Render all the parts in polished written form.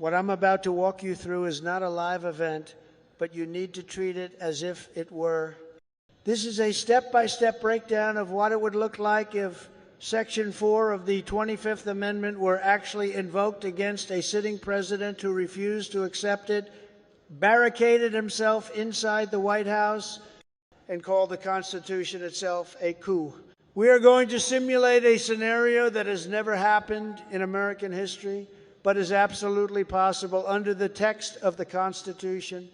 What I'm about to walk you through is not a live event, but you need to treat it as if it were. This is a step-by-step breakdown of what it would look like if Section 4 of the 25th Amendment were actually invoked against a sitting president who refused to accept it, barricaded himself inside the White House, and called the Constitution itself a coup. We are going to simulate a scenario that has never happened in American history, but is absolutely possible under the text of the Constitution.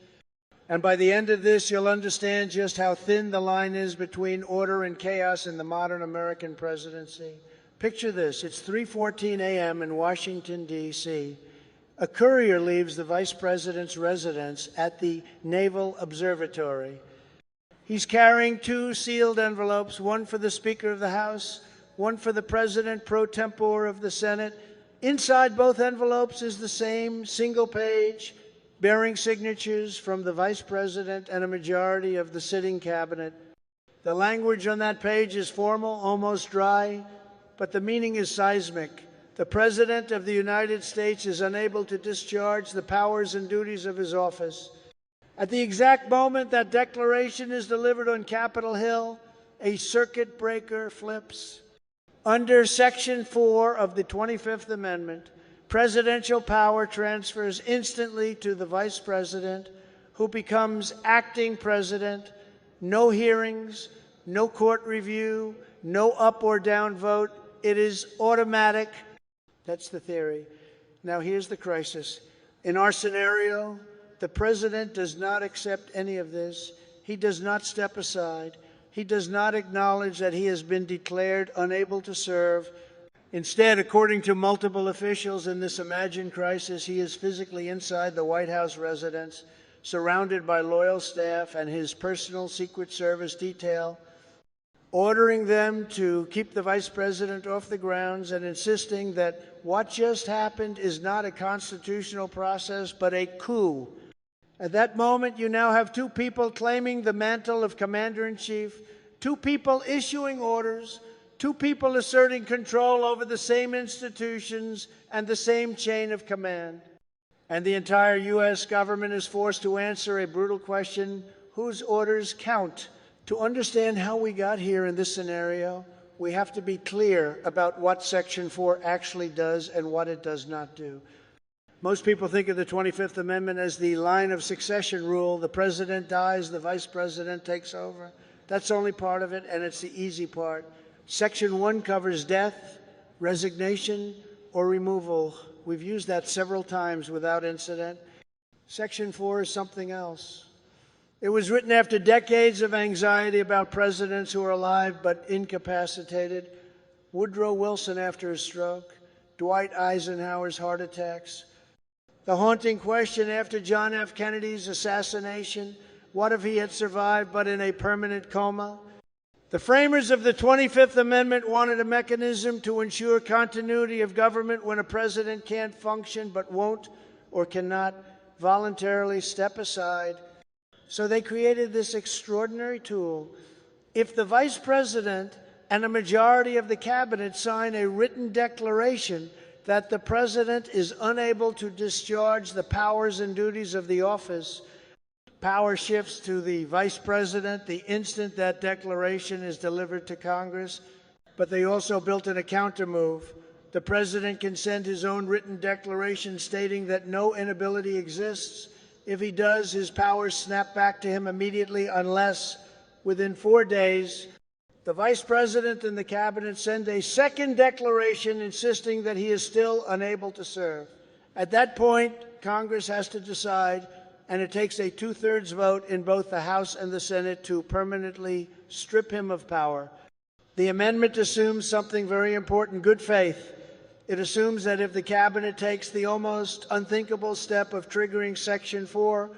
And by the end of this, you'll understand just how thin the line is between order and chaos in the modern American presidency. Picture this. It's 3:14 a.m. in Washington, D.C. A courier leaves the vice president's residence at the Naval Observatory. He's carrying 2 sealed envelopes, one for the Speaker of the House, one for the President pro tempore of the Senate. Inside both envelopes is the same single page bearing signatures from the Vice President and a majority of the sitting cabinet. The language on that page is formal, almost dry, but the meaning is seismic. The President of the United States is unable to discharge the powers and duties of his office. At the exact moment that declaration is delivered on Capitol Hill, a circuit breaker flips. Under Section 4 of the 25th Amendment, presidential power transfers instantly to the Vice President, who becomes acting president. No hearings, no court review, no up or down vote. It is automatic. That's the theory. Now here's the crisis. In our scenario, the President does not accept any of this. He does not step aside. He does not acknowledge that he has been declared unable to serve. Instead, according to multiple officials in this imagined crisis, he is physically inside the White House residence, surrounded by loyal staff and his personal Secret Service detail, ordering them to keep the Vice President off the grounds and insisting that what just happened is not a constitutional process, but a coup. At that moment, you now have 2 people claiming the mantle of commander-in-chief, 2 people issuing orders, 2 people asserting control over the same institutions and the same chain of command. And the entire U.S. government is forced to answer a brutal question: whose orders count? To understand how we got here in this scenario, we have to be clear about what Section 4 actually does and what it does not do. Most people think of the 25th Amendment as the line of succession rule. The president dies, the vice president takes over. That's only part of it, and it's the easy part. Section 1 covers death, resignation, or removal. We've used that several times without incident. Section 4 is something else. It was written after decades of anxiety about presidents who are alive but incapacitated. Woodrow Wilson after his stroke, Dwight Eisenhower's heart attacks. The haunting question after John F. Kennedy's assassination: what if he had survived but in a permanent coma? The framers of the 25th Amendment wanted a mechanism to ensure continuity of government when a president can't function but won't or cannot voluntarily step aside. So they created this extraordinary tool. If the vice president and a majority of the cabinet sign a written declaration that the president is unable to discharge the powers and duties of the office, power shifts to the vice president the instant that declaration is delivered to Congress. But they also built in a countermove. The president can send his own written declaration stating that no inability exists. If he does, his powers snap back to him immediately, unless within 4 days, the vice president and the cabinet send a second declaration insisting that he is still unable to serve. At that point, Congress has to decide, and it takes a 2/3 vote in both the House and the Senate to permanently strip him of power. The amendment assumes something very important: good faith. It assumes that if the cabinet takes the almost unthinkable step of triggering Section 4,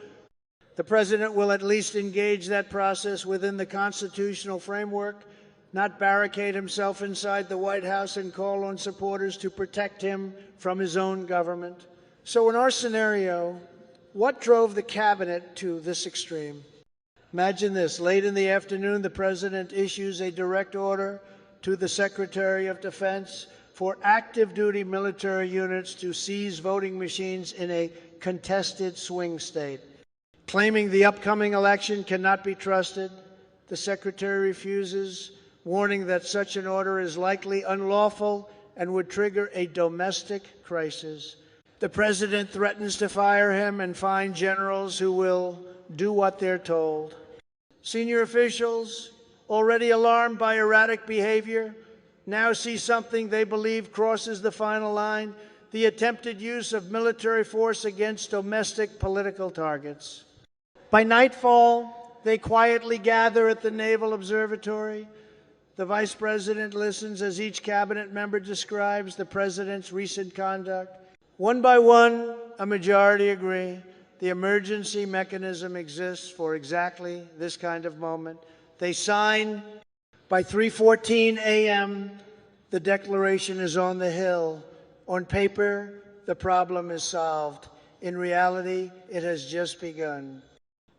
the president will at least engage that process within the constitutional framework, not barricade himself inside the White House and call on supporters to protect him from his own government. So in our scenario, what drove the cabinet to this extreme? Imagine this. Late in the afternoon, the president issues a direct order to the Secretary of Defense for active duty military units to seize voting machines in a contested swing state. Claiming the upcoming election cannot be trusted, the Secretary refuses, warning that such an order is likely unlawful and would trigger a domestic crisis. The President threatens to fire him and find generals who will do what they're told. Senior officials, already alarmed by erratic behavior, now see something they believe crosses the final line: the attempted use of military force against domestic political targets. By nightfall, they quietly gather at the Naval Observatory. The Vice President listens as each cabinet member describes the President's recent conduct. One by one, a majority agree the emergency mechanism exists for exactly this kind of moment. They sign. By 3:14 a.m., the declaration is on the Hill. On paper, the problem is solved. In reality, it has just begun.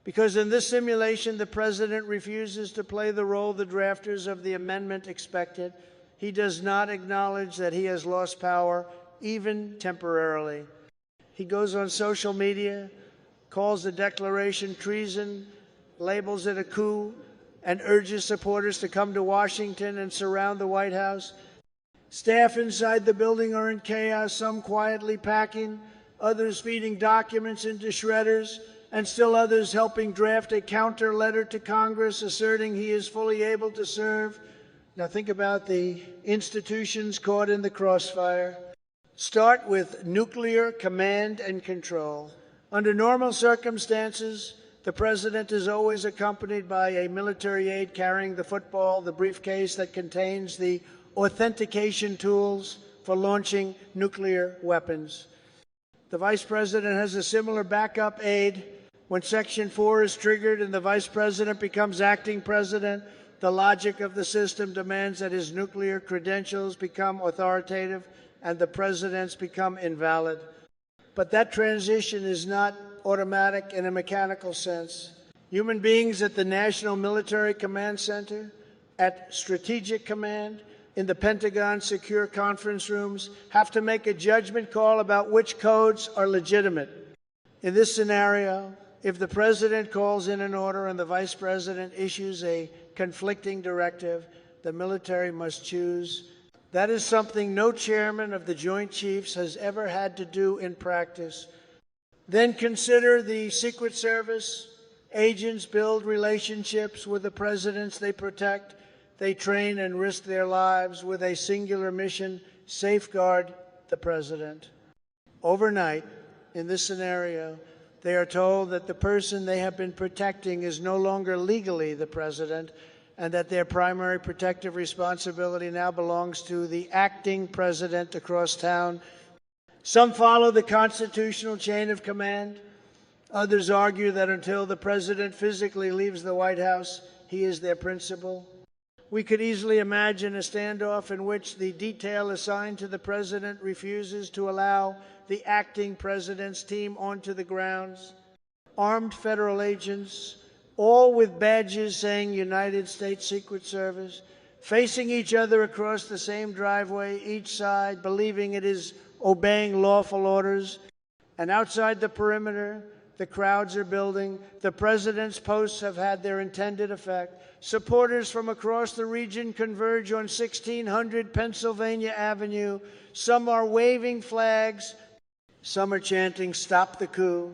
Because in this simulation, the President refuses to play the role the drafters of the amendment expected. He does not acknowledge that he has lost power, even temporarily. He goes on social media, calls the declaration treason, labels it a coup, and urges supporters to come to Washington and surround the White House. Staff inside the building are in chaos, some quietly packing, others feeding documents into shredders, and still others helping draft a counter letter to Congress asserting he is fully able to serve. Now think about the institutions caught in the crossfire. Start with nuclear command and control. Under normal circumstances, the President is always accompanied by a military aide carrying the football, the briefcase that contains the authentication tools for launching nuclear weapons. The Vice President has a similar backup aide. When Section 4 is triggered and the Vice President becomes acting President, the logic of the system demands that his nuclear credentials become authoritative and the President's become invalid. But that transition is not automatic in a mechanical sense. Human beings at the National Military Command Center, at Strategic Command, in the Pentagon secure conference rooms have to make a judgment call about which codes are legitimate. In this scenario, if the President calls in an order and the Vice President issues a conflicting directive, the military must choose. That is something no chairman of the Joint Chiefs has ever had to do in practice. Then consider the Secret Service. Agents build relationships with the presidents they protect. They train and risk their lives with a singular mission: safeguard the President. Overnight, in this scenario, they are told that the person they have been protecting is no longer legally the President, and that their primary protective responsibility now belongs to the acting President across town. Some follow the constitutional chain of command. Others argue that until the President physically leaves the White House, he is their principal. We could easily imagine a standoff in which the detail assigned to the President refuses to allow the acting President's team onto the grounds. Armed federal agents, all with badges saying United States Secret Service, facing each other across the same driveway, each side believing it is obeying lawful orders. And outside the perimeter, the crowds are building. The President's posts have had their intended effect. Supporters from across the region converge on 1600 Pennsylvania Avenue. Some are waving flags. Some are chanting, "Stop the coup."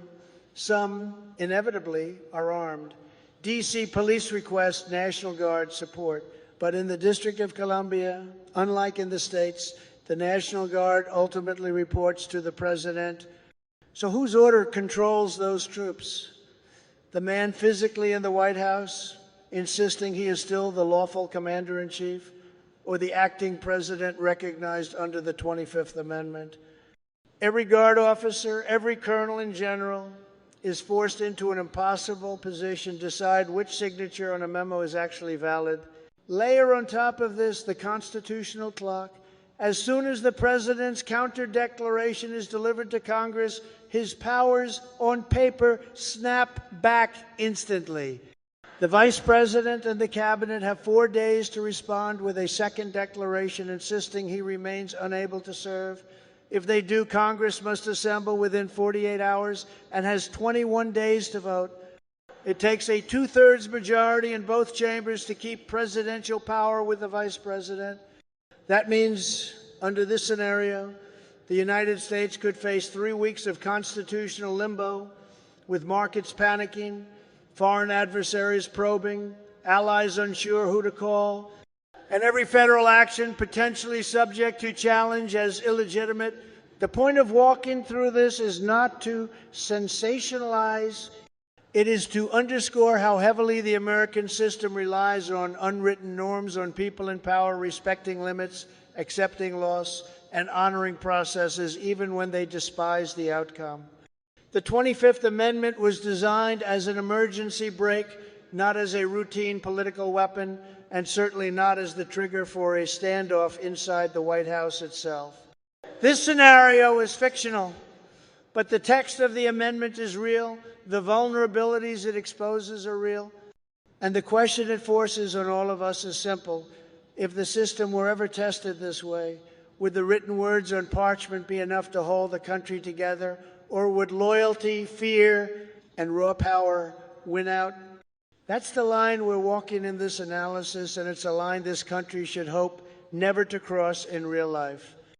Some, inevitably, are armed. D.C. police request National Guard support. But in the District of Columbia, unlike in the states, the National Guard ultimately reports to the President. So whose order controls those troops? The man physically in the White House, insisting he is still the lawful commander-in-chief, or the acting President recognized under the 25th Amendment? Every Guard officer, every colonel and general is forced into an impossible position: decide which signature on a memo is actually valid. Layer on top of this the constitutional clock. As soon as the President's counter-declaration is delivered to Congress, his powers on paper snap back instantly. The Vice President and the Cabinet have 4 days to respond with a second declaration insisting he remains unable to serve. If they do, Congress must assemble within 48 hours and has 21 days to vote. It takes a 2/3 majority in both chambers to keep presidential power with the Vice President. That means, under this scenario, the United States could face 3 weeks of constitutional limbo, with markets panicking, foreign adversaries probing, allies unsure who to call, and every federal action potentially subject to challenge as illegitimate. The point of walking through this is not to sensationalize. It is to underscore how heavily the American system relies on unwritten norms, on people in power respecting limits, accepting loss, and honoring processes even when they despise the outcome. The 25th Amendment was designed as an emergency brake, not as a routine political weapon, and certainly not as the trigger for a standoff inside the White House itself. This scenario is fictional, but the text of the amendment is real, the vulnerabilities it exposes are real, and the question it forces on all of us is simple. If the system were ever tested this way, would the written words on parchment be enough to hold the country together? Or would loyalty, fear, and raw power win out? That's the line we're walking in this analysis, and it's a line this country should hope never to cross in real life.